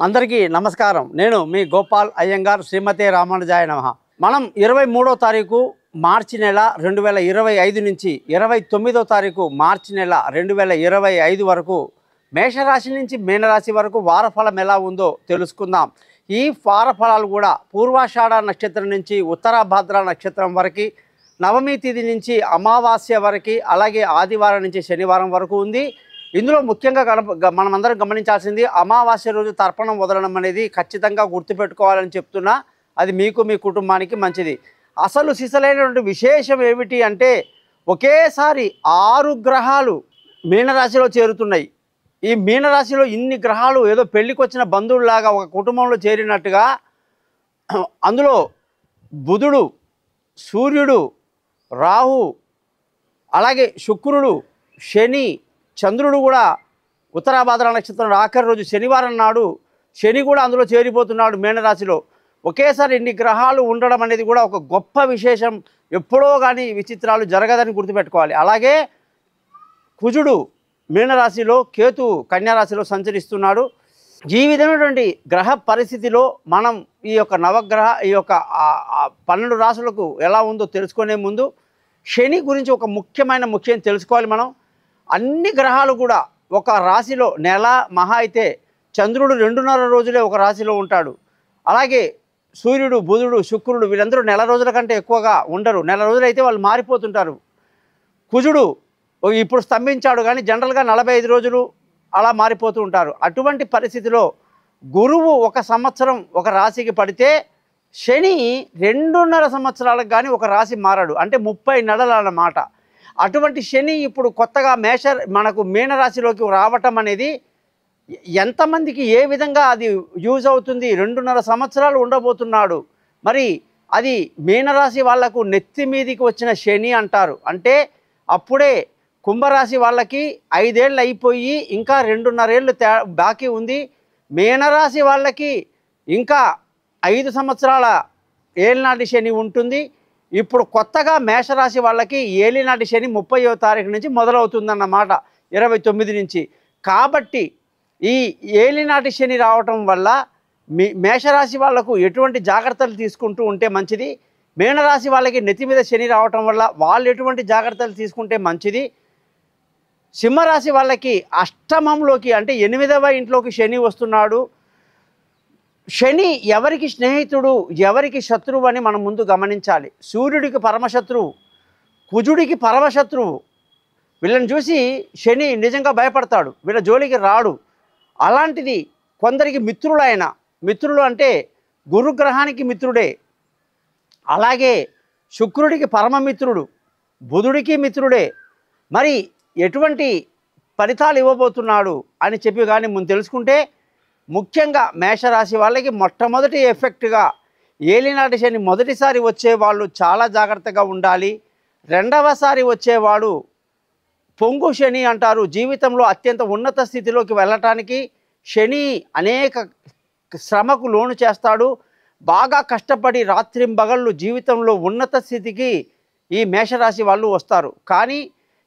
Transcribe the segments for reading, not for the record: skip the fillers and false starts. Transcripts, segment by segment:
అందరికీ నమస్కారం. నేను మీ గోపాల్ అయ్యంగార్. శ్రీమతే రామానుజాయ నమః. మనం 23వ తారీఖు మార్చి నెల 2025 నుంచి 29వ తారీఖు మార్చి నెల 2025 వరకు మేషరాశి నుంచి మీనరాశి వరకు వారఫలం ఎలా ఉందో తెలుసుకుందాం. ఈ వారఫలాలు కూడా పూర్వాషాఢ నక్షత్రం నుంచి ఉత్తరాభాద్ర నక్షత్రం వరకు, నవమి తిథి నుంచి అమావాస్య వరకు, అలాగే ఆదివారం నుంచి శనివారం వరకు ఉంది. ఇందులో ముఖ్యంగా మనమందరం గమనించాల్సింది అమావాస్య రోజు తర్పణం వదలడం అనేది ఖచ్చితంగా గుర్తుపెట్టుకోవాలని చెప్తున్నా. అది మీకు మీ కుటుంబానికి మంచిది. అసలు సిసలైనటువంటి విశేషం ఏమిటి అంటే, ఒకేసారి 6 గ్రహాలు మీనరాశిలో చేరుతున్నాయి. ఈ మీనరాశిలో ఇన్ని గ్రహాలు ఏదో పెళ్ళికి వచ్చిన బంధువుల్లాగా ఒక కుటుంబంలో చేరినట్టుగా, అందులో బుధుడు, సూర్యుడు, రాహు, అలాగే శుక్రుడు, శని, చంద్రుడు కూడా ఉత్తరాభాద్ర నక్షత్రం ఆఖరి రోజు శనివారం నాడు శని కూడా అందులో చేరిపోతున్నాడు మీనరాశిలో. ఒకేసారి ఇన్ని గ్రహాలు ఉండడం అనేది కూడా ఒక గొప్ప విశేషం. ఎప్పుడో కానీ విచిత్రాలు జరగదని గుర్తుపెట్టుకోవాలి. అలాగే కుజుడు మీనరాశిలో, కేతు కన్యారాశిలో సంచరిస్తున్నాడు. ఈ విధమైనటువంటి గ్రహ పరిస్థితిలో మనం ఈ యొక్క నవగ్రహ ఈ యొక్క 12 రాశులకు ఎలా ఉందో తెలుసుకునే ముందు శని గురించి ఒక ముఖ్యం తెలుసుకోవాలి. మనం అన్ని గ్రహాలు కూడా ఒక రాశిలో నెల మహా అయితే చంద్రుడు 2.5 రోజులే ఒక రాశిలో ఉంటాడు. అలాగే సూర్యుడు, బుధుడు, శుక్రుడు వీళ్ళందరూ నెల రోజుల కంటే ఎక్కువగా ఉండరు. నెల రోజులైతే వాళ్ళు మారిపోతుంటారు. కుజుడు ఇప్పుడు స్తంభించాడు కానీ జనరల్గా 45 రోజులు అలా మారిపోతూ ఉంటారు. అటువంటి పరిస్థితిలో గురువు 1 సంవత్సరం ఒక రాశికి పడితే శని 2.5 సంవత్సరాలకు కానీ ఒక రాశి మారాడు. అంటే 30 నెలలు అన్నమాట. అటువంటి శని ఇప్పుడు కొత్తగా మనకు మీనరాశిలోకి రావటం అనేది ఎంతమందికి ఏ విధంగా అది యూజ్ అవుతుంది? 2.5 సంవత్సరాలు ఉండబోతున్నాడు. మరి అది మీనరాశి వాళ్లకు నెత్తి మీదికి వచ్చిన శని అంటారు. అంటే అప్పుడే కుంభరాశి వాళ్ళకి 5 ఏళ్ళు అయిపోయి ఇంకా 2.5 ఏళ్ళు బాకీ ఉంది. మీనరాశి వాళ్ళకి ఇంకా 5 సంవత్సరాల ఏలినాటి శని ఉంటుంది. ఇప్పుడు కొత్తగా మేషరాశి వాళ్ళకి ఏలినాటి శని 30వ తారీఖు నుంచి మొదలవుతుందన్నమాట, 29 నుంచి. కాబట్టి ఈ ఏలినాటి శని రావటం వల్ల మేషరాశి వాళ్లకు ఎటువంటి జాగ్రత్తలు తీసుకుంటూ ఉంటే మంచిది, మీనరాశి వాళ్ళకి నెత్తి మీద శని రావటం వల్ల వాళ్ళు ఎటువంటి జాగ్రత్తలు తీసుకుంటే మంచిది, సింహరాశి వాళ్ళకి అష్టమంలోకి అంటే 8వ ఇంట్లోకి శని వస్తున్నాడు. శని ఎవరికి స్నేహితుడు, ఎవరికి శత్రువు అని మనం ముందు గమనించాలి. సూర్యుడికి పరమశత్రువు, కుజుడికి పరమశత్రువు. వీళ్ళని చూసి శని నిజంగా భయపడతాడు, వీళ్ళ జోలికి రాడు. అలాంటిది కొందరికి మిత్రులు అంటే గురుగ్రహానికి మిత్రుడే. అలాగే శుక్రుడికి పరమమిత్రుడు, బుధుడికి మిత్రుడే. మరి ఎటువంటి ఫలితాలు ఇవ్వబోతున్నాడు అని చెప్పి కానీ ముందు తెలుసుకుంటే, ముఖ్యంగా మేషరాశి వాళ్ళకి మొట్టమొదటి ఎఫెక్ట్గా ఏలినాటి శని మొదటిసారి వచ్చేవాళ్ళు చాలా జాగ్రత్తగా ఉండాలి. రెండవసారి వచ్చేవాడు పొంగు శని అంటారు. జీవితంలో అత్యంత ఉన్నత స్థితిలోకి వెళ్ళటానికి శని అనేక శ్రమకు లోను చేస్తాడు. బాగా కష్టపడి రాత్రింబగళ్ళు జీవితంలో ఉన్నత స్థితికి ఈ మేషరాశి వాళ్ళు వస్తారు. కానీ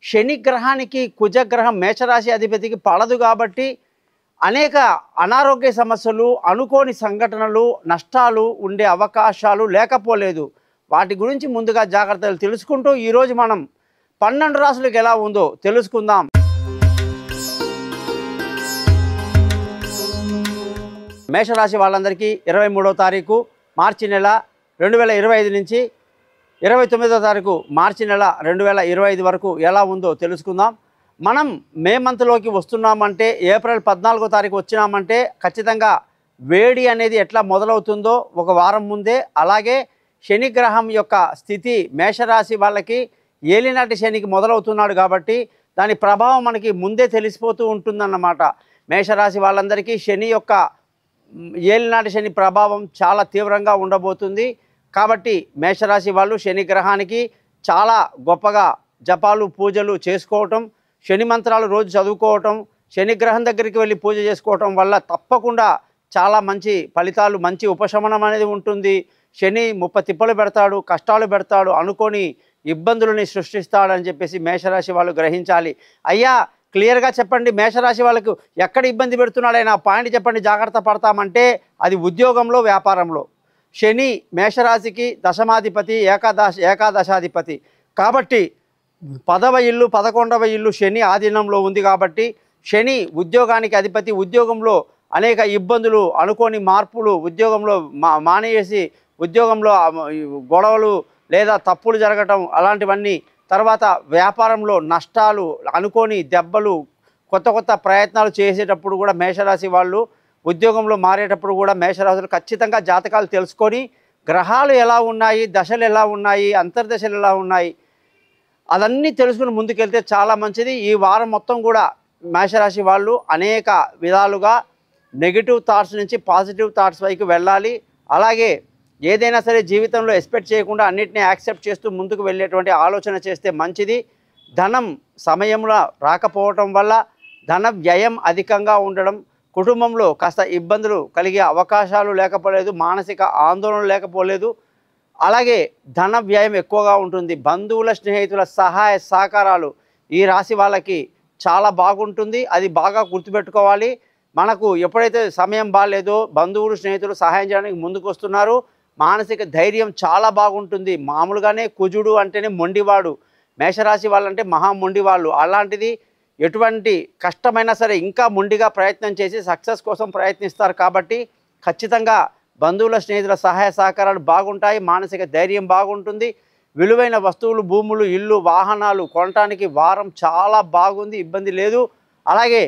శని గ్రహానికి కుజగ్రహం మేషరాశి అధిపతికి పడదు కాబట్టి అనేక అనారోగ్య సమస్యలు, అనుకోని సంఘటనలు, నష్టాలు ఉండే అవకాశాలు లేకపోలేదు. వాటి గురించి ముందుగా జాగ్రత్తలు తెలుసుకుంటూ ఈరోజు మనం 12 రాశులకు ఎలా ఉందో తెలుసుకుందాం. మేషరాశి వాళ్ళందరికీ 23వ తారీఖు మార్చి నెల 2025 నుంచి 29వ తారీఖు మార్చి నెల 2025 వరకు ఎలా ఉందో తెలుసుకుందాం. మనం మే మంత్లోకి వస్తున్నామంటే, ఏప్రిల్ 14వ తారీఖు వచ్చినామంటే ఖచ్చితంగా వేడి అనేది ఎట్లా మొదలవుతుందో ఒక వారం ముందే, అలాగే శనిగ్రహం యొక్క స్థితి మేషరాశి వాళ్ళకి ఏలినాటి శనికి మొదలవుతున్నాడు కాబట్టి దాని ప్రభావం మనకి ముందే తెలిసిపోతూ ఉంటుందన్నమాట. మేషరాశి వాళ్ళందరికీ శని యొక్క ఏలినాటి శని ప్రభావం చాలా తీవ్రంగా ఉండబోతుంది. కాబట్టి మేషరాశి వాళ్ళు శని గ్రహానికి చాలా గొప్పగా జపాలు, పూజలు చేసుకోవటం, శని మంత్రాలు రోజు చదువుకోవటం, శనిగ్రహం దగ్గరికి వెళ్ళి పూజ చేసుకోవటం వల్ల తప్పకుండా చాలా మంచి ఫలితాలు, మంచి ఉపశమనం అనేది ఉంటుంది. శని తిప్పలు పెడతాడు, కష్టాలు పెడతాడు, అనుకోని ఇబ్బందులని సృష్టిస్తాడని చెప్పేసి మేషరాశి వాళ్ళు గ్రహించాలి. అయ్యా క్లియర్గా చెప్పండి. మేషరాశి వాళ్ళకు ఎక్కడ ఇబ్బంది పెడుతున్నాడైనా పాయింట్ చెప్పండి, జాగ్రత్త పడతామంటే అది ఉద్యోగంలో, వ్యాపారంలో. శని మేషరాశికి దశమాధిపతి, ఏకాదశాధిపతి కాబట్టి 10వ ఇల్లు 11వ ఇల్లు శని ఆధీనంలో ఉంది. కాబట్టి శని ఉద్యోగానికి అధిపతి. ఉద్యోగంలో అనేక ఇబ్బందులు, అనుకోని మార్పులు, ఉద్యోగంలో మానేసి ఉద్యోగంలో గొడవలు లేదా తప్పులు జరగటం అలాంటివన్నీ. తర్వాత వ్యాపారంలో నష్టాలు, అనుకోని దెబ్బలు, కొత్త కొత్త ప్రయత్నాలు చేసేటప్పుడు కూడా మేషరాశి వాళ్ళు ఉద్యోగంలో మారేటప్పుడు కూడా మేషరాశులు ఖచ్చితంగా జాతకాలు తెలుసుకొని గ్రహాలు ఎలా ఉన్నాయి, దశలు ఎలా ఉన్నాయి, అంతర్దశలు ఎలా ఉన్నాయి అదన్నీ తెలుసుకుని ముందుకెళ్తే చాలా మంచిది. ఈ వారం మొత్తం కూడా మేషరాశి వాళ్ళు అనేక విధాలుగా నెగిటివ్ థాట్స్ నుంచి పాజిటివ్ థాట్స్ వైపు వెళ్ళాలి. అలాగే ఏదైనా సరే జీవితంలో ఎక్స్పెక్ట్ చేయకుండా అన్నిటినీ యాక్సెప్ట్ చేస్తూ ముందుకు వెళ్ళేటువంటి ఆలోచన చేస్తే మంచిది. ధనం సమయంలో రాకపోవటం వల్ల ధన వ్యయం అధికంగా ఉండడం, కుటుంబంలో కాస్త ఇబ్బందులు కలిగే అవకాశాలు లేకపోలేదు, మానసిక ఆందోళన లేకపోలేదు. అలాగే ధన వ్యయం ఎక్కువగా ఉంటుంది. బంధువుల, స్నేహితుల సహాయ సహకారాలు ఈ రాశి వాళ్ళకి చాలా బాగుంటుంది. అది బాగా గుర్తుపెట్టుకోవాలి. మనకు ఎప్పుడైతే సమయం బాగాలేదో బంధువులు, స్నేహితులు సహాయం చేయడానికి ముందుకు వస్తున్నారు. మానసిక ధైర్యం చాలా బాగుంటుంది. మామూలుగానే కుజుడు అంటేనే మొండివాడు, మేషరాశి వాళ్ళంటే మహా మొండివాళ్ళు. అలాంటిది ఎటువంటి కష్టమైనా సరే ఇంకా మొండిగా ప్రయత్నం చేసి సక్సెస్ కోసం ప్రయత్నిస్తారు. కాబట్టి ఖచ్చితంగా బంధువుల, స్నేహితుల సహాయ సహకారాలు బాగుంటాయి. మానసిక ధైర్యం బాగుంటుంది. విలువైన వస్తువులు, భూములు, ఇల్లు, వాహనాలు కొనటానికి వారం చాలా బాగుంది, ఇబ్బంది లేదు. అలాగే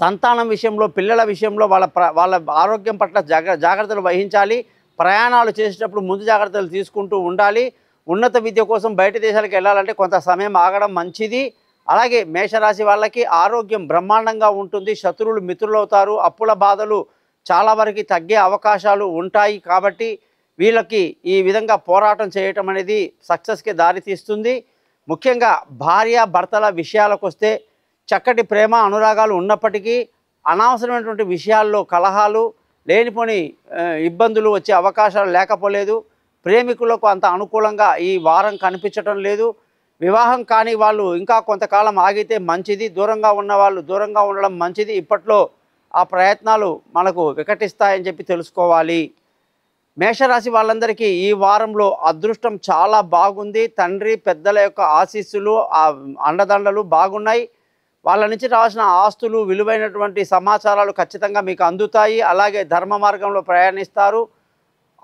సంతానం విషయంలో, పిల్లల విషయంలో వాళ్ళ ఆరోగ్యం పట్ల జాగ్రత్తలు వహించాలి. ప్రయాణాలు చేసేటప్పుడు ముందు జాగ్రత్తలు తీసుకుంటూ ఉండాలి. ఉన్నత విద్య కోసం బయట దేశాలకు వెళ్ళాలంటే కొంత సమయం ఆగడం మంచిది. అలాగే మేషరాశి వాళ్ళకి ఆరోగ్యం బ్రహ్మాండంగా ఉంటుంది. శత్రువులు మిత్రులు అవుతారు. అప్పుల బాధలు చాలా వరకు తగ్గే అవకాశాలు ఉంటాయి. కాబట్టి వీళ్ళకి ఈ విధంగా పోరాటం చేయటం అనేది సక్సెస్కి దారితీస్తుంది. ముఖ్యంగా భార్య భర్తల విషయాలకు వస్తే చక్కటి ప్రేమ అనురాగాలు ఉన్నప్పటికీ అనవసరమైనటువంటి విషయాల్లో కలహాలు, లేనిపోని ఇబ్బందులు వచ్చే అవకాశాలు లేకపోలేదు. ప్రేమికులకు అంత అనుకూలంగా ఈ వారం కనిపించటం లేదు. వివాహం కాని వాళ్ళు ఇంకా కొంతకాలం ఆగితే మంచిది. దూరంగా ఉన్న వాళ్ళు దూరంగా ఉండడం మంచిది. ఇప్పట్లో ఆ ప్రయత్నాలు మనకు వికటిస్తాయని చెప్పి తెలుసుకోవాలి. మేషరాశి వాళ్ళందరికీ ఈ వారంలో అదృష్టం చాలా బాగుంది. తండ్రి పెద్దల యొక్క ఆశీస్సులు, అండదండలు బాగున్నాయి. వాళ్ళ నుంచి రావాల్సిన ఆస్తులు, విలువైనటువంటి సమాచారాలు ఖచ్చితంగా మీకు అందుతాయి. అలాగే ధర్మ మార్గంలో ప్రయాణిస్తారు,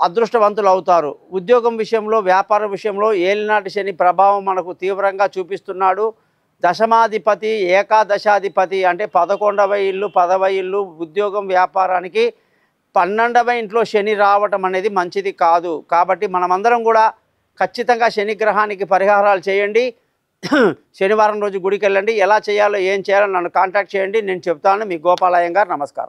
అదృష్టవంతులు అవుతారు. ఉద్యోగం విషయంలో, వ్యాపార విషయంలో ఏలినాటి శని ప్రభావం మనకు తీవ్రంగా చూపిస్తున్నాడు. దశమాధిపతి, ఏకాదశాధిపతి అంటే 11వ ఇల్లు, 10వ ఇల్లు, ఉద్యోగం, వ్యాపారానికి 12వ ఇంట్లో శని రావటం అనేది మంచిది కాదు. కాబట్టి మనమందరం కూడా ఖచ్చితంగా శని గ్రహానికి పరిహారాలు చేయండి. శనివారం రోజు గుడికి వెళ్ళండి. ఎలా చేయాలో, ఏం చేయాలో నన్ను కాంటాక్ట్ చేయండి, నేను చెప్తాను. మీ గోపాల్ అయ్యంగార్. నమస్కారం.